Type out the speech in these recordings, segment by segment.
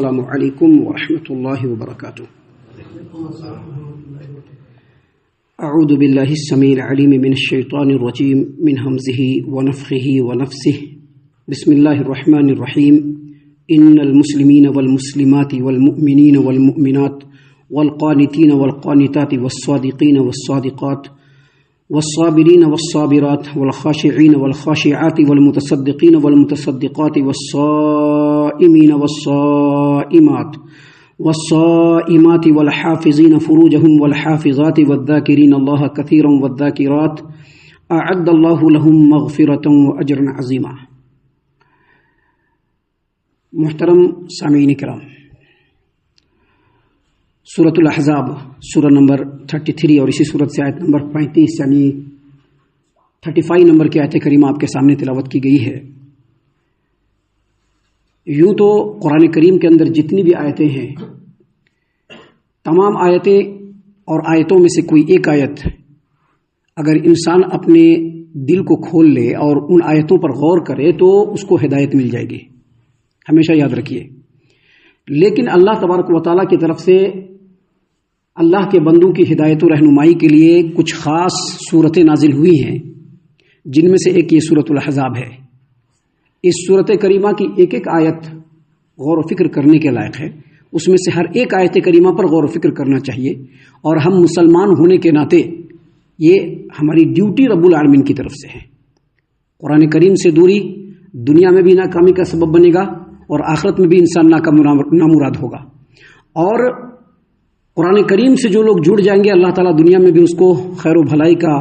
السلام علیکم ورحمۃ اللہ وبرکاتہ۔ اعوذ باللہ السمیع العلیم من الشیطان الرجیم من ہمزہ ونفخہ ونفثہ۔ بسم اللہ الرحمن الرحیم۔ ان المسلمین والمسلمات والمؤمنین والمؤمنات والقانتین والقانتات والصادقین والصادقات والصابرین والصابرات والخاشعین والخاشعات والمتصدقین والمتصدقات والصائمین والصائمات والصائمات والحافظین فروجہم والحافظات والذاکرین اللہ کثیرا والذاکرات اعد اللہ لہم مغفرۃ واجرا عظیما۔ محترم سامعین کرام، سورۃ الاحزاب سورہ نمبر 33 اور اسی سورت سے آیت نمبر 35 یعنی 35 نمبر کی آیت کریمہ آپ کے سامنے تلاوت کی گئی ہے۔ یوں تو قرآن کریم کے اندر جتنی بھی آیتیں ہیں، تمام آیتیں اور آیتوں میں سے کوئی ایک آیت اگر انسان اپنے دل کو کھول لے اور ان آیتوں پر غور کرے تو اس کو ہدایت مل جائے گی، ہمیشہ یاد رکھیے۔ لیکن اللہ تبارک و تعالیٰ کی طرف سے اللہ کے بندوں کی ہدایت و رہنمائی کے لیے کچھ خاص صورتیں نازل ہوئی ہیں، جن میں سے ایک یہ سورۃ الاحزاب ہے۔ اس سورت کریمہ کی ایک ایک آیت غور و فکر کرنے کے لائق ہے، اس میں سے ہر ایک آیت کریمہ پر غور و فکر کرنا چاہیے، اور ہم مسلمان ہونے کے ناطے یہ ہماری ڈیوٹی رب العالمین کی طرف سے ہے۔ قرآن کریم سے دوری دنیا میں بھی ناکامی کا سبب بنے گا اور آخرت میں بھی انسان نامراد ہوگا، اور قرآن کریم سے جو لوگ جڑ جائیں گے اللہ تعالیٰ دنیا میں بھی اس کو خیر و بھلائی کا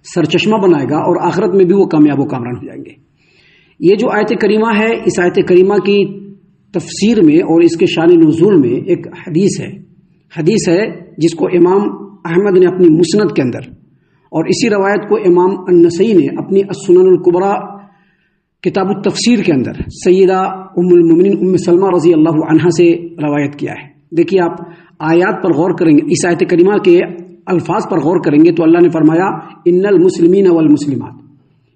سرچشمہ بنائے گا اور آخرت میں بھی وہ کامیاب و کامران ہو جائیں گے۔ یہ جو آیت کریمہ ہے، اس آیت کریمہ کی تفسیر میں اور اس کے شان نزول میں ایک حدیث ہے جس کو امام احمد نے اپنی مسند کے اندر، اور اسی روایت کو امام النسائی نے اپنی السنن الکبریٰ کتاب التفسیر کے اندر سیدہ ام المؤمنین ام سلمہ رضی اللہ عنہا سے روایت کیا ہے۔ دیکھیے، آپ آیات پر غور کریں گے، اس آیت کریمہ کے الفاظ پر غور کریں گے تو اللہ نے فرمایا ان المسلمین والمسلمات،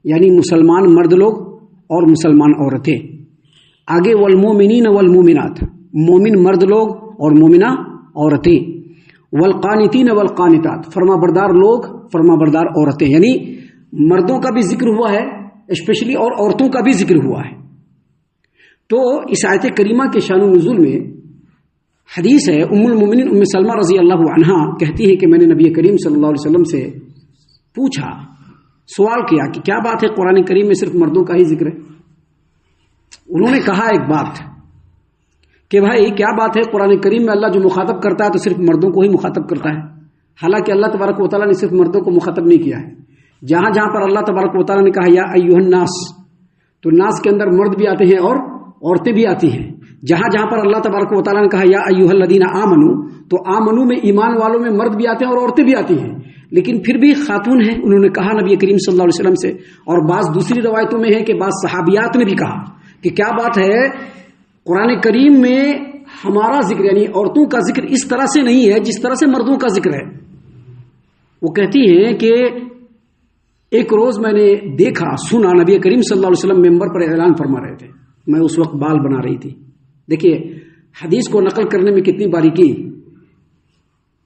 یعنی مسلمان مرد لوگ اور مسلمان عورتیں۔ آگے والمؤمنین والمؤمنات، مومن مرد لوگ اور مومنہ عورتیں۔ والقانتین والقانتات، فرما بردار لوگ، فرما بردار عورتیں، یعنی مردوں کا بھی ذکر ہوا ہے اسپیشلی اور عورتوں کا بھی ذکر ہوا ہے۔ تو اس آیت کریمہ کے شان و نزول میں حدیث ہے، ام المؤمنین ام سلمہ رضی اللہ عنہا کہتی ہے کہ میں نے نبی کریم صلی اللہ علیہ وسلم سے پوچھا، سوال کیا کہ کیا بات ہے قرآن کریم میں صرف مردوں کا ہی ذکر ہے؟ انہوں نے کہا ایک بات کہ بھائی کیا بات ہے، قرآن کریم میں اللہ جو مخاطب کرتا ہے تو صرف مردوں کو ہی مخاطب کرتا ہے، حالانکہ اللہ تبارک و تعالیٰ نے صرف مردوں کو مخاطب نہیں کیا ہے۔ جہاں جہاں پر اللہ تبارک و تعالیٰ نے کہا یا ایھا الناس، تو ناس کے اندر مرد بھی آتے ہیں اور عورتیں بھی آتی ہیں۔ جہاں جہاں پر اللہ تبارک و تعالیٰ نے کہا یا ایھا الذین آمنوا، تو آمنوا میں ایمان والوں میں مرد بھی آتے ہیں اور عورتیں بھی آتی ہیں، لیکن پھر بھی خاتون ہیں۔ انہوں نے کہا نبی کریم صلی اللہ علیہ وسلم سے، اور بعض دوسری روایتوں میں ہے کہ بعض صحابیات نے بھی کہا کہ کیا بات ہے، قرآن کریم میں ہمارا ذکر یعنی عورتوں کا ذکر اس طرح سے نہیں ہے جس طرح سے مردوں کا ذکر ہے۔ وہ کہتی ہیں کہ ایک روز میں نے دیکھا سنا نبی کریم صلی اللہ علیہ وسلم ممبر پر اعلان فرما رہے تھے، میں اس وقت بال بنا رہی تھی۔ دیکھیے حدیث کو نقل کرنے میں کتنی باریکی۔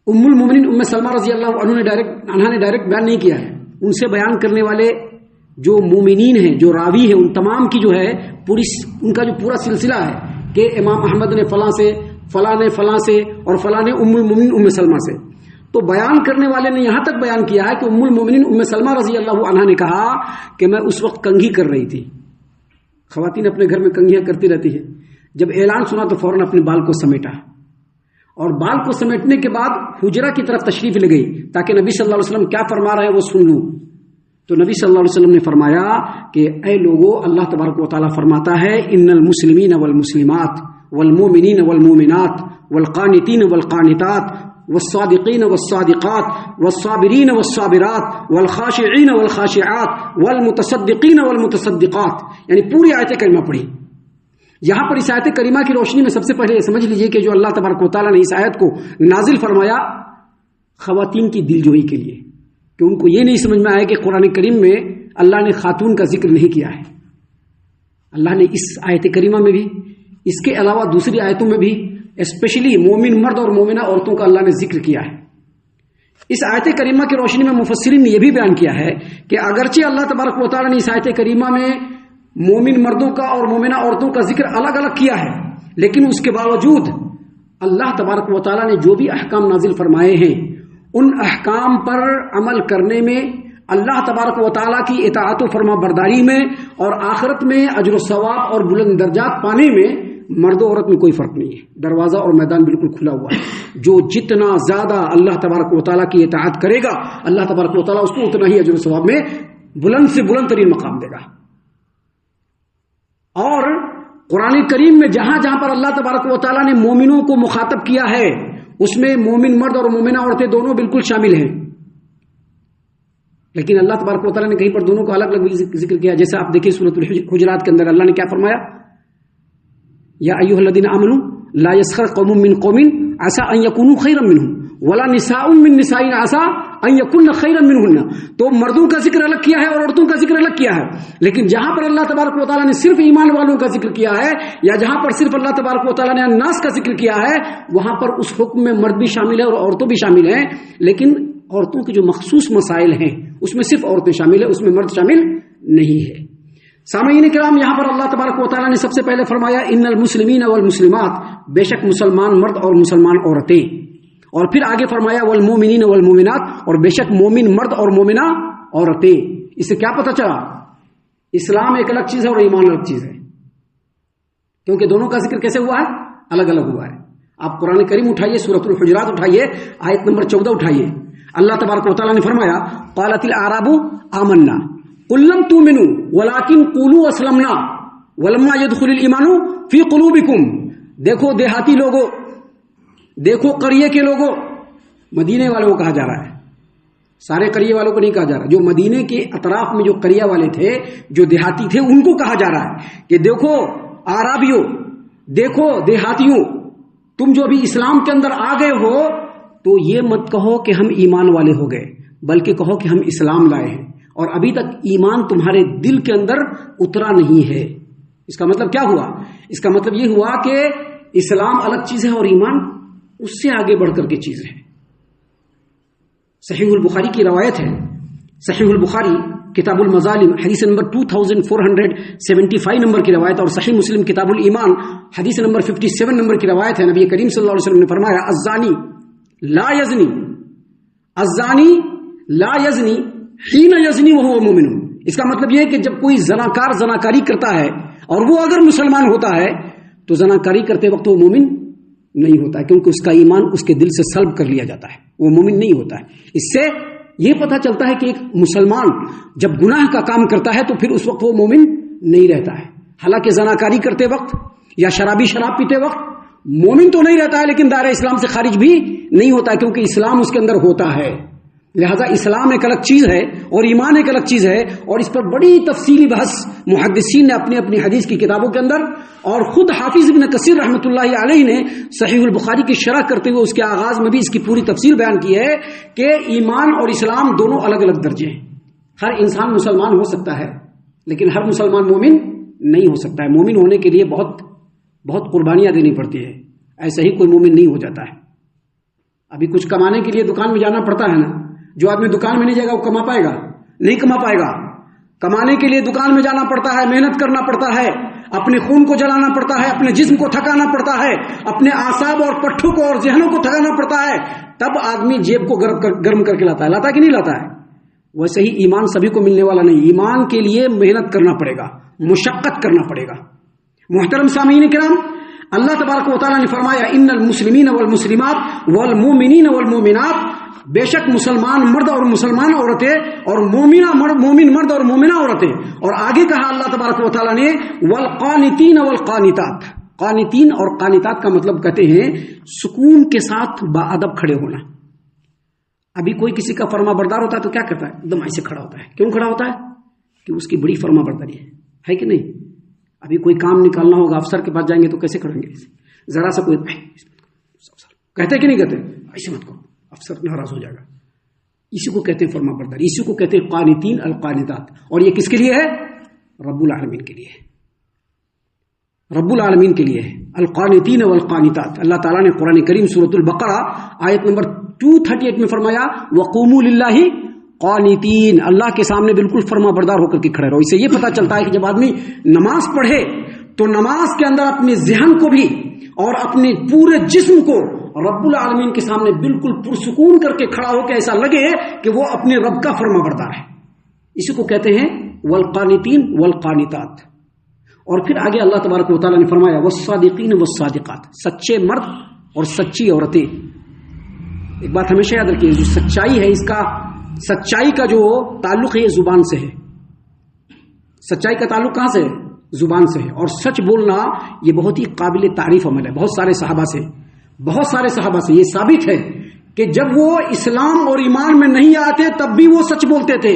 ام المؤمنین ام سلمہ رضی اللہ عنہ نے ڈائریکٹ بیان نہیں کیا ہے، ان سے بیان کرنے والے جو مومنین ہیں، جو راوی ہیں، ان تمام کی جو ہے ان کا جو پورا سلسلہ ہے کہ امام احمد نے فلاں سے، فلاں نے فلاں سے، اور فلاں نے ام المؤمنین ام سلمہ سے۔ تو بیان کرنے والے نے یہاں تک بیان کیا ہے کہ ام المؤمنین ام سلمہ رضی اللہ عنہا نے کہا کہ میں اس وقت کنگھی کر رہی تھی۔ خواتین اپنے گھر میں کنگھیاں کرتی رہتی ہیں۔ جب اعلان سنا تو فوراً اپنے بال کو سمیٹا، اور بال کو سمیٹنے کے بعد حجرہ کی طرف تشریف لے گئی تاکہ نبی صلی اللہ علیہ وسلم کیا فرما رہے ہیں وہ سن لوں۔ تو نبی صلی اللہ علیہ وسلم نے فرمایا کہ اے لوگو، اللہ تبارک و تعالیٰ فرماتا ہے ان المسلمین والمسلمات والمؤمنین والمؤمنات والقانتین والقانتات والصادقین والصادقات والصابرین والصابرات والخاشعین والخاشعات والمتصدقین والمتصدقات، یعنی پوری آیت کریمہ پڑھی۔ یہاں پر اس آیت کریمہ کی روشنی میں سب سے پہلے یہ سمجھ لیجئے کہ جو اللہ تبارک و تعالیٰ نے اس آیت کو نازل فرمایا خواتین کی دل جوئی کے لیے، کہ ان کو یہ نہیں سمجھ میں آیا کہ قرآن کریم میں اللہ نے خاتون کا ذکر نہیں کیا ہے۔ اللہ نے اس آیت کریمہ میں بھی اس کے علاوہ دوسری آیتوں میں بھی اسپیشلی مومن مرد اور مومنہ عورتوں کا اللہ نے ذکر کیا ہے. اس آیت کریمہ کی روشنی میں مفسرین نے یہ بھی بیان کیا ہے کہ اگرچہ اللہ تبارک و تعالیٰ نے اس آیت کریمہ میں مومن مردوں کا اور مومنہ عورتوں کا ذکر الگ الگ کیا ہے، لیکن اس کے باوجود اللہ تبارک و تعالیٰ نے جو بھی احکام نازل فرمائے ہیں ان احکام پر عمل کرنے میں، اللہ تبارک و تعالیٰ کی اطاعت و فرما برداری میں اور آخرت میں اجر و ثواب اور بلند درجات پانے میں مرد و عورت میں کوئی فرق نہیں ہے. دروازہ اور میدان بالکل کھلا ہوا ہے. جو جتنا زیادہ اللہ تبارک و تعالیٰ کی اطاعت کرے گا اللہ تبارک و تعالیٰ اس کو اتنا ہی اجر و ثواب میں بلند سے بلند ترین مقام دے گا. اور قرآن کریم میں جہاں جہاں پر اللہ تبارک و تعالیٰ نے مومنوں کو مخاطب کیا ہے اس میں مومن مرد اور مومنہ عورتیں دونوں بالکل شامل ہیں، لیکن اللہ تبارک و تعالیٰ نے کہیں پر دونوں کو الگ الگ ذکر کیا. جیسے آپ دیکھیں سورۃ الحجرات کے اندر اللہ نے کیا فرمایا، یا ایھا الذین آمنوا لا یسخر قوم من قوم عسى ان یکونوا خیرا منهم ولا نساء من نساء عسى ان یکن خیرا منهن. تو مردوں کا ذکر الگ کیا ہے اور عورتوں کا ذکر الگ کیا ہے، لیکن جہاں پر اللہ تبارک و تعالیٰ نے صرف ایمان والوں کا ذکر کیا ہے یا جہاں پر صرف اللہ تبارک و تعالیٰ نے الناس کا ذکر کیا ہے وہاں پر اس حکم میں مرد بھی شامل ہے اور عورتوں بھی شامل ہیں، لیکن عورتوں کے جو مخصوص مسائل ہیں اس میں صرف عورتیں شامل ہیں، اس میں مرد شامل نہیں ہے. سامعین کرام، یہاں پر اللہ تبارک و تعالیٰ نے سب سے پہلے فرمایا ان المسلمین والمسلمات، بے شک مسلمان مرد اور مسلمان عورتیں، اور پھر آگے فرمایا والمومنین والمومنات، اور بے شک مومن مرد اور مومنہ عورتیں. اس سے کیا پتہ چلا، اسلام ایک الگ چیز ہے اور ایمان الگ چیز ہے، کیونکہ دونوں کا ذکر کیسے ہوا ہے، الگ الگ ہوا ہے. آپ قرآن کریم اٹھائیے، سورۃ الحجرات اٹھائیے، آیت نمبر 14 اٹھائیے. اللہ تبارک و تعالیٰ نے فرمایا قالت الاعراب آمنا قل لم تؤمنوا ولكن قولوا اسلمنا ولما يدخل الايمان في قلوبكم. دیکھو دیہاتی لوگوں، دیکھو قریے کے لوگوں، مدینے والوں کو کہا جا رہا ہے، سارے قریے والوں کو نہیں کہا جا رہا. جو مدینے کے اطراف میں جو قریہ والے تھے، جو دیہاتی تھے، ان کو کہا جا رہا ہے کہ دیکھو اعرابیوں، دیکھو دیہاتیوں، تم جو ابھی اسلام کے اندر آ گئے ہو تو یہ مت کہو کہ ہم ایمان والے ہو گئے، بلکہ کہو کہ ہم اسلام لائے ہیں اور ابھی تک ایمان تمہارے دل کے اندر اترا نہیں ہے. اس کا مطلب کیا ہوا، اس کا مطلب یہ ہوا کہ اسلام الگ چیز ہے اور ایمان اس سے آگے بڑھ کر کے چیز ہے. صحیح البخاری کی روایت ہے، صحیح البخاری کتاب المظالم حدیث نمبر 2475 نمبر کی روایت، اور صحیح مسلم کتاب الایمان حدیث نمبر 57 نمبر کی روایت ہے. نبی کریم صلی اللہ علیہ وسلم نے فرمایا الزانی لا یزنی، الزانی لا یزنی حین یزنی وہو مومن. اس کا مطلب یہ ہے کہ جب کوئی زناکار زناکاری کرتا ہے اور وہ اگر مسلمان ہوتا ہے تو زناکاری کرتے وقت وہ مومن نہیں ہوتا ہے، کیونکہ اس کا ایمان اس کے دل سے سلب کر لیا جاتا ہے، وہ مومن نہیں ہوتا ہے. اس سے یہ پتہ چلتا ہے کہ ایک مسلمان جب گناہ کا کام کرتا ہے تو پھر اس وقت وہ مومن نہیں رہتا ہے. حالانکہ زناکاری کرتے وقت یا شرابی شراب پیتے وقت مومن تو نہیں رہتا ہے، لیکن دائرہ اسلام سے خارج بھی نہیں ہوتا ہے، کیونکہ اسلام اس کے اندر ہوتا ہے. لہذا اسلام ایک الگ چیز ہے اور ایمان ایک الگ چیز ہے، اور اس پر بڑی تفصیلی بحث محدثین نے اپنی اپنی حدیث کی کتابوں کے اندر، اور خود حافظ ابن کثیر رحمۃ اللہ علیہ نے صحیح البخاری کی شرح کرتے ہوئے اس کے آغاز میں بھی اس کی پوری تفصیل بیان کی ہے کہ ایمان اور اسلام دونوں الگ الگ درجے ہیں. ہر انسان مسلمان ہو سکتا ہے لیکن ہر مسلمان مومن نہیں ہو سکتا ہے. مومن ہونے کے لیے بہت بہت قربانیاں دینی پڑتی ہے، ایسے ہی کوئی مومن نہیں ہو جاتا ہے. ابھی کچھ کمانے کے لیے دکان میں جانا پڑتا ہے نا، جو آدمی دکان میں نہیں جائے گا وہ کما پائے گا؟ نہیں کما پائے گا. کمانے کے لیے دکان میں جانا پڑتا ہے، محنت کرنا پڑتا ہے، اپنے خون کو جلانا پڑتا ہے، اپنے جسم کو تھکانا پڑتا ہے، اپنے اعصاب اور پٹھوں کو اور ذہنوں کو تھکانا پڑتا ہے، تب آدمی جیب کو گرم کر کے لاتا ہے. لاتا کہ نہیں لاتا ہے؟ ویسے ہی ایمان سبھی کو ملنے والا نہیں. ایمان کے لیے محنت کرنا پڑے گا، مشقت کرنا پڑے گا. محترم سامعین کرام، اللہ تبارک و تعالیٰ نے فرمایا ان المسلمین والمسلمات والمومنین والمومنات، بے شک مسلمان مرد اور مسلمان عورتیں اور مومن مرد اور مومنہ عورتیں. اور آگے کہا اللہ تبارک و تعالیٰ نے والقانتین والقانتات. قانتین اور قانتات کا مطلب کہتے ہیں سکون کے ساتھ باادب کھڑے ہونا. ابھی کوئی کسی کا فرما بردار ہوتا ہے تو کیا کرتا ہے؟ ایک دم ایسے کھڑا ہوتا ہے. کیوں کھڑا ہوتا ہے؟ کہ اس کی بڑی فرما برداری ہے کہ نہیں؟ ابھی کوئی کام نکالنا ہوگا، افسر کے پاس جائیں گے تو کیسے کھڑیں گے؟ ذرا سا کوئی کہتے کہ نہیں کہتے ایسے مت کرو، افسر ناراض ہو جائے گا. اسی کو کہتے ہیں فرما برداری، اسی کو کہتے ہیں قانتین القانتات. اور یہ کس کے لیے ہے؟ رب العالمین کے لیے. رب العالمین کے لیے ہے. القانتین والقانتات. اللہ تعالیٰ نے قرآن کریم سورۃ البقرہ آیت نمبر 238 میں فرمایا وقوموا للہ قانتین. اللہ کے سامنے بالکل فرما بردار ہو کر کے کھڑے رہو. اس سے یہ پتہ چلتا ہے کہ جب آدمی نماز پڑھے تو نماز کے اندر اپنے ذہن کو بھی اور اپنے پورے جسم کو رب العالمین کے سامنے بالکل پرسکون کر کے کھڑا ہو کے ایسا لگے کہ وہ اپنے رب کا فرما بردار ہے. اسی کو کہتے ہیں والقانتین والقانتات. اور پھر آگے اللہ تبارک و تعالیٰ نے فرمایا والصادقین والصادقات. سچے مرد اور سچی عورتیں. ایک بات ہمیشہ یاد رکھیے, جو سچائی ہے اس کا سچائی کا جو تعلق ہے یہ زبان سے ہے. سچائی کا تعلق کہاں سے ہے؟ زبان سے ہے. اور سچ بولنا یہ بہت ہی قابل تعریف عمل ہے. بہت سارے صحابہ سے یہ ثابت ہے کہ جب وہ اسلام اور ایمان میں نہیں آتے تب بھی وہ سچ بولتے تھے,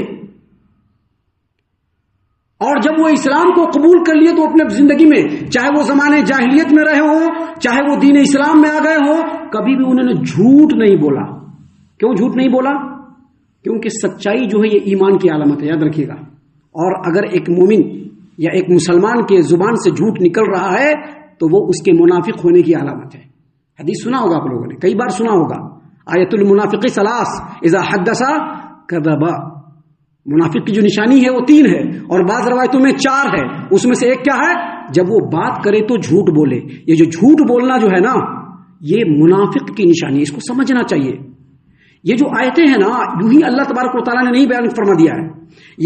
اور جب وہ اسلام کو قبول کر لیے تو اپنے زندگی میں چاہے وہ زمانے جاہلیت میں رہے ہوں چاہے وہ دین اسلام میں آ گئے ہوں کبھی بھی انہوں نے جھوٹ نہیں بولا. کیوں جھوٹ نہیں بولا؟ کیونکہ سچائی جو ہے یہ ایمان کی علامت ہے, یاد رکھیے گا. اور اگر ایک مومن یا ایک مسلمان کے زبان سے جھوٹ نکل رہا ہے تو وہ اس کے منافق ہونے کی علامت ہے. حدیث سنا ہوگا آپ لوگوں نے, کئی بار سنا ہوگا. آیت المنافق ثلاث اذا حدث کذب. منافق کی جو نشانی ہے وہ 3 ہے, اور بعض روایتوں میں 4 ہے. اس میں سے ایک کیا ہے؟ جب وہ بات کرے تو جھوٹ بولے. یہ جو جھوٹ بولنا جو ہے نا یہ منافق کی نشانی ہے, اس کو سمجھنا چاہیے. یہ جو آیتیں ہیں نا یوں ہی اللہ تبارک و تعالیٰ نے نہیں بیان فرما دیا ہے,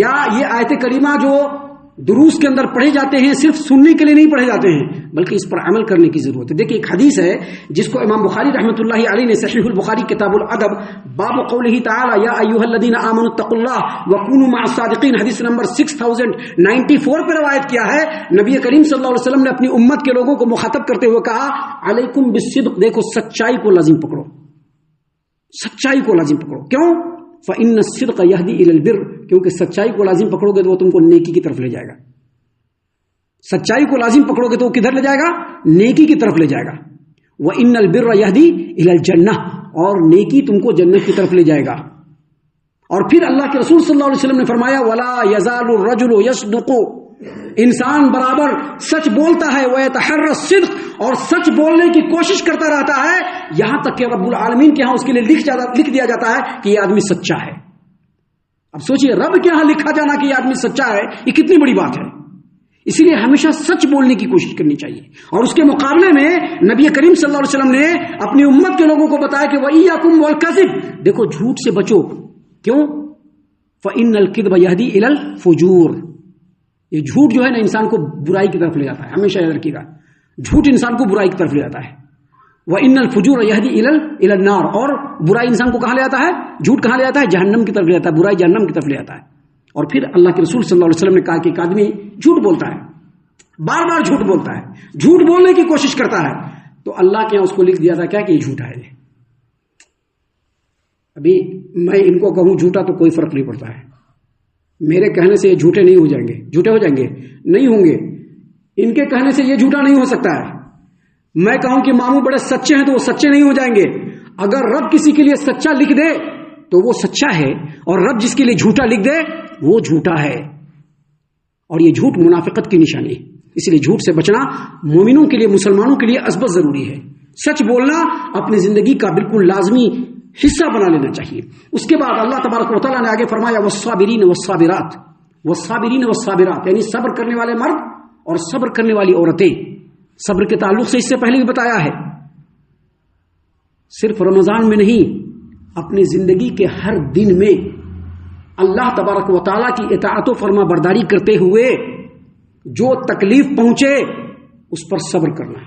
یا یہ آیت کریمہ جو دروس کے اندر پڑھے جاتے ہیں صرف سننے کے لیے نہیں پڑھے جاتے ہیں بلکہ اس پر عمل کرنے کی ضرورت ہے. دیکھیں ایک حدیث ہے جس کو امام بخاری رحمۃ اللہ علیہ نے صحیح البخاری کتاب الادب باب قولہ تعالی یا ایھا الذین آمنوا اتقوا اللہ وکونوا مع الصادقین حدیث نمبر 6094 پہ روایت کیا ہے. نبی کریم صلی اللہ علیہ وسلم نے اپنی امت کے لوگوں کو مخاطب کرتے ہوئے کہا علیکم بالصدق. دیکھو سچائی کو لازم پکڑو, سچائی کو لازم پکڑو. کیوں؟ فإن الصدق يهدي إلى البر. کیونکہ سچائی کو لازم پکڑو گے تو وہ تم کو نیکی کی طرف لے جائے گا. سچائی کو لازم پکڑو گے تو وہ کدھر لے جائے گا؟ نیکی کی طرف لے جائے گا. وإن البر يهدي إلى الجنة. اور نیکی تم کو جنت کی طرف لے جائے گا. اور پھر اللہ کے رسول صلی اللہ علیہ وسلم نے فرمایا ولا يزال الرجل يصدق. انسان برابر سچ بولتا ہے ويتحرى الصدق, اور سچ بولنے کی کوشش کرتا رہتا ہے یہاں تک کہ رب العالمین کے ہاں اس کے لیے لکھ دیا جاتا ہے کہ یہ آدمی سچا ہے. اب سوچئے رب کے ہاں لکھا جانا کہ یہ آدمی سچا ہے یہ کتنی بڑی بات ہے. اسی لیے ہمیشہ سچ بولنے کی کوشش کرنی چاہیے. اور اس کے مقابلے میں نبی کریم صلی اللہ علیہ وسلم نے اپنی امت کے لوگوں کو بتایا کہ وَإِيَّاكُمْ وَالْكَذِبَ. دیکھو جھوٹ سے بچو. کیوں؟ فَإِنَّ الْكِذْبَ يَهْدِي إِلَى الْفُجُورِ. یہ جھوٹ جو ہے نا انسان کو برائی کی طرف لے جاتا ہے. ہمیشہ یاد رکھیے گا جھوٹ انسان کو برائی کی طرف لے جاتا ہے. وَإِنَّ الْفُجُورَ يَهْدِي إِلَى النَّارِ. اور برائی انسان کو کہاں لے جاتا ہے؟ جھوٹ کہاں لے جاتا ہے؟ جہنم کی طرف لے جاتا ہے. برائی جہنم کی طرف لے جاتا ہے. اور پھر اللہ کے رسول صلی اللہ علیہ وسلم نے کہا کہ ایک آدمی جھوٹ بولتا ہے, بار بار جھوٹ بولتا ہے, جھوٹ بولنے کی کوشش کرتا ہے, تو اللہ کے یہاں اس کو لکھ دیا تھا کیا کہ یہ جھوٹا ہے. ابھی میں ان کو کہوں جھوٹا تو کوئی فرق نہیں پڑتا ہے. میرے کہنے سے یہ جھوٹے نہیں ہو جائیں گے, جھوٹے ہو جائیں گے نہیں ہوں گے. ان کے کہنے سے یہ جھوٹا نہیں ہو سکتا ہے. میں کہوں کہ ماموں بڑے سچے ہیں تو وہ سچے نہیں ہو جائیں گے. اگر رب کسی کے لیے سچا لکھ دے تو وہ سچا ہے, اور رب جس کے لیے جھوٹا لکھ دے وہ جھوٹا ہے. اور یہ جھوٹ منافقت کی نشانی ہے. اس لیے جھوٹ سے بچنا مومنوں کے لیے, مسلمانوں کے لیے ازبط ضروری ہے. سچ بولنا اپنی زندگی کا بالکل لازمی حصہ بنا لینا چاہیے. اس کے بعد اللہ تبارک و تعالیٰ نے آگے فرمایا والصابرین والصابرات. والصابرین والصابرات یعنی صبر کرنے والے مرد اور صبر کرنے والی عورتیں. صبر کے تعلق سے اس سے پہلے بھی بتایا ہے, صرف رمضان میں نہیں اپنی زندگی کے ہر دن میں اللہ تبارک و تعالیٰ کی اطاعت و فرما برداری کرتے ہوئے جو تکلیف پہنچے اس پر صبر کرنا.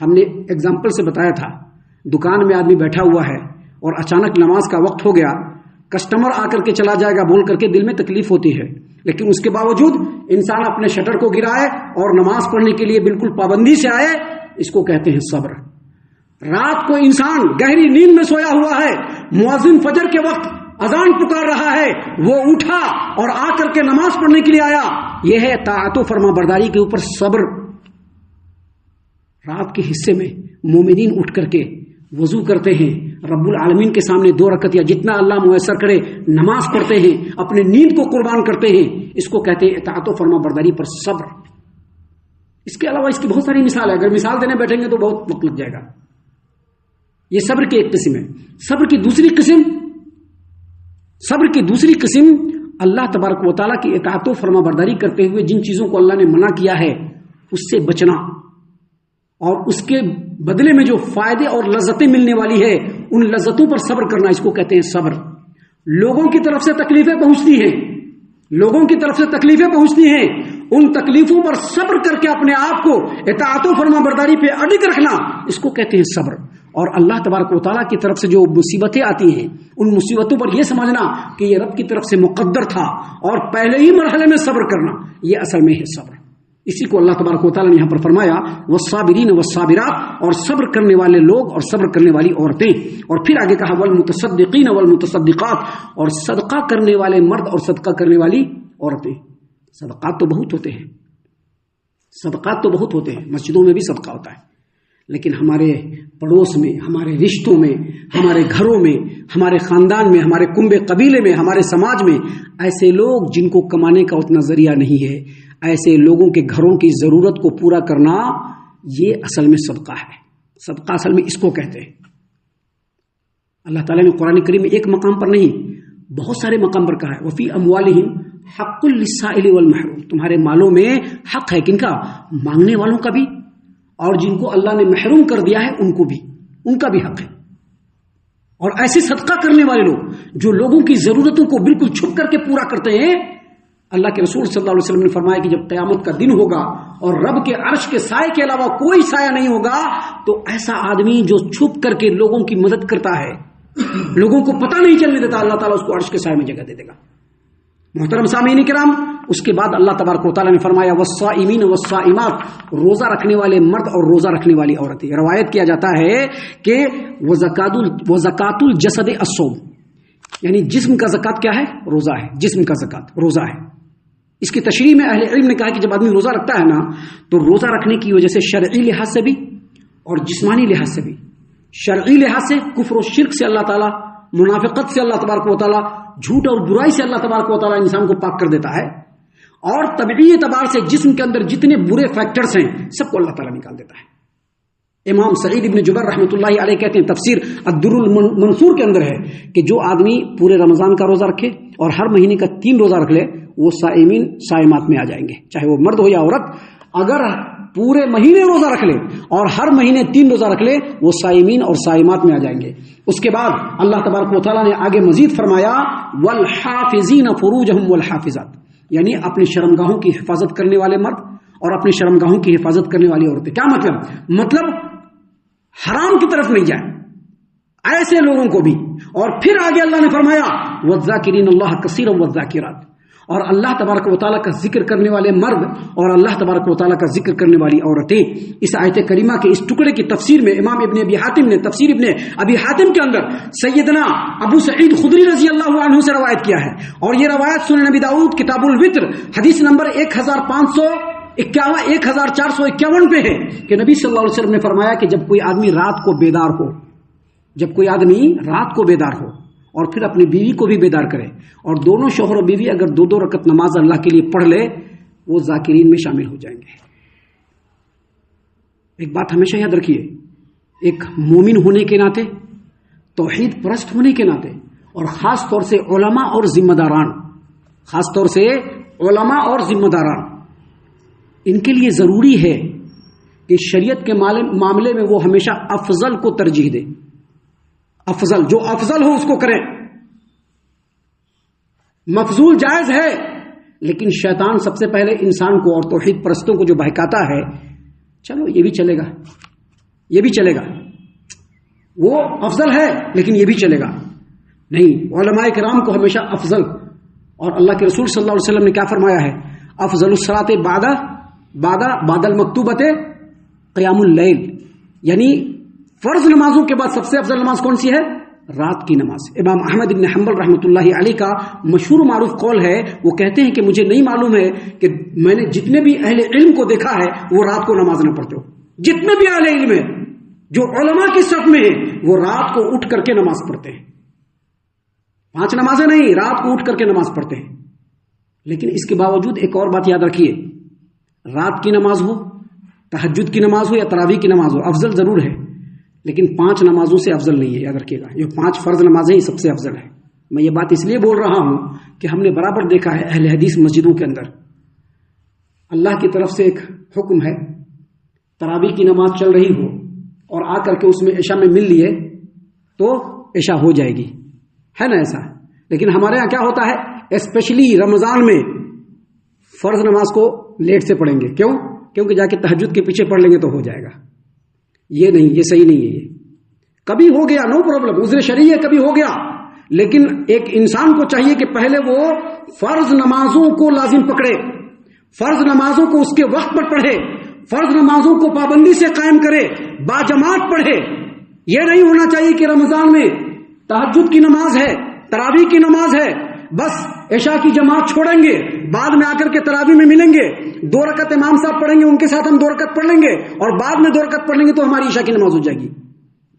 ہم نے اگزامپل سے بتایا تھا, دکان میں آدمی بیٹھا ہوا ہے اور اچانک نماز کا وقت ہو گیا, کسٹمر آ کر کے چلا جائے گا بول کر کے دل میں تکلیف ہوتی ہے, لیکن اس کے باوجود انسان اپنے شٹر کو گرائے اور نماز پڑھنے کے لیے بالکل پابندی سے آئے, اس کو کہتے ہیں صبر. رات کو انسان گہری نیند میں سویا ہوا ہے, مؤذن فجر کے وقت اذان پکار رہا ہے, وہ اٹھا اور آ کر کے نماز پڑھنے کے لیے آیا, یہ ہے طاعت و فرما برداری کے اوپر صبر. رات کے حصے میں مومنین اٹھ کر کے وضو کرتے ہیں, رب العالمین کے سامنے 2 رکعت یا جتنا اللہ میسر کرے نماز پڑھتے ہیں, اپنے نیند کو قربان کرتے ہیں. اس کو کہتے ہیں اطاعت و فرما برداری پر صبر. اس کے علاوہ اس کی بہت ساری مثال ہے، اگر مثال دینے بیٹھیں گے تو بہت وقت لگ جائے گا. یہ صبر کی ایک قسم ہے. صبر کی دوسری قسم اللہ تبارک و تعالیٰ کی اطاعت و فرما برداری کرتے ہوئے جن چیزوں کو اللہ نے منع کیا ہے اس سے بچنا، اور اس کے بدلے میں جو فائدے اور لذتیں ملنے والی ہے ان لذتوں پر صبر کرنا، اس کو کہتے ہیں صبر. لوگوں کی طرف سے تکلیفیں پہنچتی ہیں، ان تکلیفوں پر صبر کر کے اپنے آپ کو اطاعت و فرما برداری پہ اڈگ رکھنا، اس کو کہتے ہیں صبر. اور اللہ تبارک و تعالیٰ کی طرف سے جو مصیبتیں آتی ہیں ان مصیبتوں پر یہ سمجھنا کہ یہ رب کی طرف سے مقدر تھا اور پہلے ہی مرحلے میں صبر کرنا، یہ اصل میں ہے صبر. اسی کو اللہ تبارک و تعالیٰ نے یہاں پر فرمایا والصابرین والصابرات، اور صبر کرنے والے لوگ اور صبر کرنے والی عورتیں. اور پھر آگے کہا والمتصدقین والمتصدقات، اور صدقہ کرنے والے مرد اور صدقہ کرنے والی عورتیں. صدقات تو بہت ہوتے ہیں، مسجدوں میں بھی صدقہ ہوتا ہے، لیکن ہمارے پڑوس میں، ہمارے رشتوں میں، ہمارے گھروں میں، ہمارے خاندان میں، ہمارے کنبے قبیلے میں، ہمارے سماج میں ایسے لوگ جن کو کمانے کا اتنا ذریعہ نہیں ہے، ایسے لوگوں کے گھروں کی ضرورت کو پورا کرنا، یہ اصل میں صدقہ ہے. صدقہ اصل میں اس کو کہتے ہیں. اللہ تعالیٰ نے قرآن کریم میں ایک مقام پر نہیں بہت سارے مقام پر کہا ہے وفی اموالہم حق للسائل والمحروم، تمہارے مالوں میں حق ہے، کن کا؟ مانگنے والوں کا بھی، اور جن کو اللہ نے محروم کر دیا ہے ان کا بھی حق ہے. اور ایسے صدقہ کرنے والے لوگ جو لوگوں کی ضرورتوں کو بالکل چھپ کر کے پورا کرتے ہیں، اللہ کے رسول صلی اللہ علیہ وسلم نے فرمایا کہ جب قیامت کا دن ہوگا اور رب کے عرش کے سائے کے علاوہ کوئی سایہ نہیں ہوگا، تو ایسا آدمی جو چھپ کر کے لوگوں کی مدد کرتا ہے، لوگوں کو پتہ نہیں چلنے دیتا، اللہ تعالیٰ اس کو عرش کے سائے میں جگہ دے دے گا. محترم سامعین کرام، اس کے بعد اللہ تبارک و تعالیٰ نے فرمایا والصائمین والصائمات، روزہ رکھنے والے مرد اور روزہ رکھنے والی عورتیں. روایت کیا جاتا ہے کہ وزکات الجسد الصوم، یعنی جسم کا زکات کیا ہے؟ روزہ ہے. جسم کا زکات روزہ ہے. اس کی تشریح میں اہل علم نے کہا کہ جب آدمی روزہ رکھتا ہے نا، تو روزہ رکھنے کی وجہ سے شرعی لحاظ سے بھی اور جسمانی لحاظ سے بھی. شرعی لحاظ سے کفر و شرک سے اللہ تعالیٰ، منافقت سے اللہ تبارک و تعالیٰ، جھوٹ اور برائی سے اللہ تبارک و تعالیٰ انسان کو پاک کر دیتا ہے، اور طبعی اعتبار سے جسم کے اندر جتنے برے فیکٹرز ہیں سب کو اللہ تعالیٰ نکال دیتا ہے. امام سعید ابن جبیر رحمۃ اللہ علیہ کہتے ہیں، تفسیر الدر المنصور کے اندر ہے کہ جو آدمی پورے رمضان کا روزہ رکھے اور ہر مہینے کا 3 روزہ رکھ لے، وہ صائمین صائمات میں آ جائیں گے، چاہے وہ مرد ہو یا عورت. اگر پورے مہینے روزہ رکھ لے اور ہر مہینے 3 روزہ رکھ لے، وہ صائمین اور صائمات میں آ جائیں گے. اس کے بعد اللہ تبارک و تعالیٰ نے آگے مزید فرمایا والحافظین فروجہم والحافظات، یعنی اپنی شرمگاہوں کی حفاظت کرنے والے مرد اور اپنی شرمگاہوں کی حفاظت کرنے والی عورتیں. کیا مطلب حرام کی طرف نہیں جائیں ایسے لوگوں کو بھی. اور پھر آگے اللہ نے فرمایا والذاکرین اللہ کثیرا والذاکرات، اور اللہ تبارک و تعالیٰ کا ذکر کرنے والے مرد اور اللہ تبارک و تعالیٰ کا ذکر کرنے والی عورتیں. اس آیت کریمہ کے اس ٹکڑے کی تفسیر میں امام ابن ابی حاتم نے تفسیر ابن ابی حاتم کے اندر سیدنا ابو سعید خدری رضی اللہ عنہ سے روایت کیا ہے، اور یہ روایت سنن نبی داؤد کتاب الوتر حدیث نمبر 1451 پہ ہے کہ نبی صلی اللہ علیہ وسلم نے فرمایا کہ جب کوئی آدمی رات کو بیدار ہو اور پھر اپنی بیوی کو بھی بیدار کرے، اور دونوں شوہر و بیوی اگر 2 رکعت نماز اللہ کے لیے پڑھ لے، وہ ذاکرین میں شامل ہو جائیں گے. ایک بات ہمیشہ یاد رکھیے، ایک مومن ہونے کے ناطے، توحید پرست ہونے کے ناطے، اور خاص طور سے علماء اور ذمہ داران، ان کے لیے ضروری ہے کہ شریعت کے معاملے میں وہ ہمیشہ افضل کو ترجیح دے. جو افضل ہو اس کو کریں. مفضول جائز ہے، لیکن شیطان سب سے پہلے انسان کو اور توحید پرستوں کو جو بہکاتا ہے، چلو یہ بھی چلے گا، وہ افضل ہے لیکن یہ بھی چلے گا. نہیں، علماء کرام کو ہمیشہ افضل، اور اللہ کے رسول صلی اللہ علیہ وسلم نے کیا فرمایا ہے؟ افضل الصلاۃ بعد المکتوبۃ قیام اللیل، یعنی فرض نمازوں کے بعد سب سے افضل نماز کون سی ہے؟ رات کی نماز. امام احمد بن حنبل رحمۃ اللہ علیہ کا مشہور معروف قول ہے، وہ کہتے ہیں کہ مجھے نہیں معلوم ہے کہ میں نے جتنے بھی اہل علم کو دیکھا ہے وہ رات کو نماز نہ پڑھتے ہو. جتنے بھی اہل علم ہے جو علماء کی صف میں ہیں وہ رات کو اٹھ کر کے نماز پڑھتے ہیں. 5 نمازیں نہیں، رات کو اٹھ کر کے نماز پڑھتے ہیں. لیکن اس کے باوجود ایک اور بات یاد رکھیے، رات کی نماز ہو تہجد کی نماز ہو یا تراویح کی نماز ہو، افضل ضرور ہے، لیکن 5 نمازوں سے افضل نہیں ہے، یاد رکھیے گا. جو 5 فرض نمازیں یہ سب سے افضل ہے. میں یہ بات اس لیے بول رہا ہوں کہ ہم نے برابر دیکھا ہے اہل حدیث مسجدوں کے اندر اللہ کی طرف سے ایک حکم ہے، تراویح کی نماز چل رہی ہو اور آ کر کے اس میں عشاء میں مل لیے تو عشاء ہو جائے گی، ہے نا ایسا. لیکن ہمارے ہاں کیا ہوتا ہے، اسپیشلی رمضان میں فرض نماز کو لیٹ سے پڑھیں گے. کیوں؟ کیونکہ جا کے تہجد کے پیچھے پڑھ لیں گے تو ہو جائے گا. یہ نہیں، یہ صحیح نہیں ہے. یہ کبھی ہو گیا نو پرابلم، عذر شرعی ہے، کبھی ہو گیا، لیکن ایک انسان کو چاہیے کہ پہلے وہ فرض نمازوں کو لازم پکڑے، فرض نمازوں کو اس کے وقت پر پڑھے، فرض نمازوں کو پابندی سے قائم کرے، باجماعت پڑھے. یہ نہیں ہونا چاہیے کہ رمضان میں تہجد کی نماز ہے، تراویح کی نماز ہے، بس عشاء کی جماعت چھوڑیں گے، بعد میں آ کر کے تراویح میں ملیں گے، 2 رکعت امام صاحب پڑھیں گے، ان کے ساتھ ہم 2 رکعت پڑھ لیں گے اور بعد میں 2 رکعت پڑھ لیں گے تو ہماری عشاء کی نماز ہو جائے گی.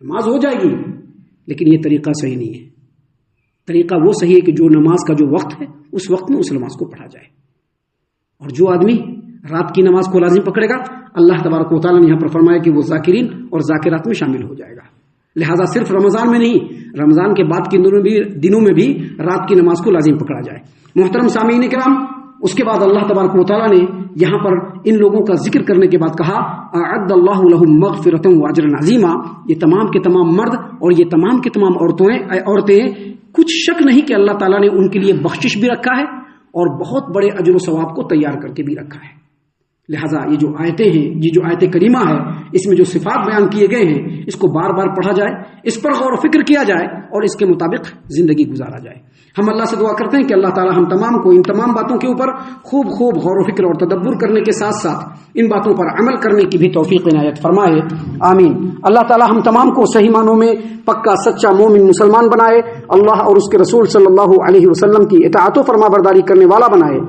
نماز ہو جائے گی، لیکن یہ طریقہ صحیح نہیں ہے. طریقہ وہ صحیح ہے کہ جو نماز کا جو وقت ہے اس وقت میں اس نماز کو پڑھا جائے. اور جو آدمی رات کی نماز کو لازم پکڑے گا، اللہ تبارک و تعالیٰ نے یہاں پر فرمایا کہ وہ ذاکرین اور ذاکرات میں شامل ہو جائے گا. لہٰذا صرف رمضان میں نہیں، رمضان کے بعد کے دنوں میں بھی رات کی نماز کو لازم پکڑا جائے. محترم سامعین کرام، اس کے بعد اللہ تبارک و تعالیٰ نے یہاں پر ان لوگوں کا ذکر کرنے کے بعد کہا اعد اللہ لهم مغفرۃ واجرا عظیما. یہ تمام کے تمام مرد اور یہ تمام کے تمام عورتیں کچھ شک نہیں کہ اللہ تعالیٰ نے ان کے لیے بخشش بھی رکھا ہے اور بہت بڑے اجر و ثواب کو تیار کر کے بھی رکھا ہے. لہٰذا یہ جو آیتیں ہیں، یہ جو آیت کریمہ ہے، اس میں جو صفات بیان کیے گئے ہیں اس کو بار بار پڑھا جائے، اس پر غور و فکر کیا جائے اور اس کے مطابق زندگی گزارا جائے. ہم اللہ سے دعا کرتے ہیں کہ اللہ تعالی ہم تمام کو ان تمام باتوں کے اوپر خوب غور و فکر اور تدبر کرنے کے ساتھ ساتھ ان باتوں پر عمل کرنے کی بھی توفیق عنایت فرمائے. آمین. اللہ تعالی ہم تمام کو صحیح معنوں میں پکا سچا مومن مسلمان بنائے، اللہ اور اس کے رسول صلی اللہ علیہ وسلم کی اطاعت و فرما برداری کرنے والا بنائے،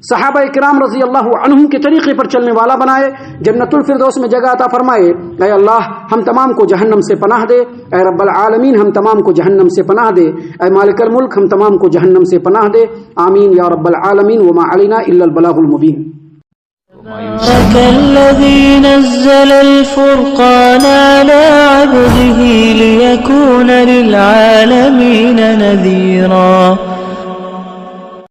صحابہ کرام رضی اللہ عنہم کے طریقے پر چلنے والا بنائے، جنت الفردوس میں جگہ عطا فرمائے. اے اللہ ہم تمام کو جہنم سے پناہ دے، اے رب العالمین ہم تمام کو جہنم سے پناہ دے، اے مالک الملک ہم تمام کو جہنم سے پناہ دے. آمین یا رب العالمین. وما علینا الا البلاغ المبین. الذي نزل الفرقان على عبده ليكون للعالمين نذيرا.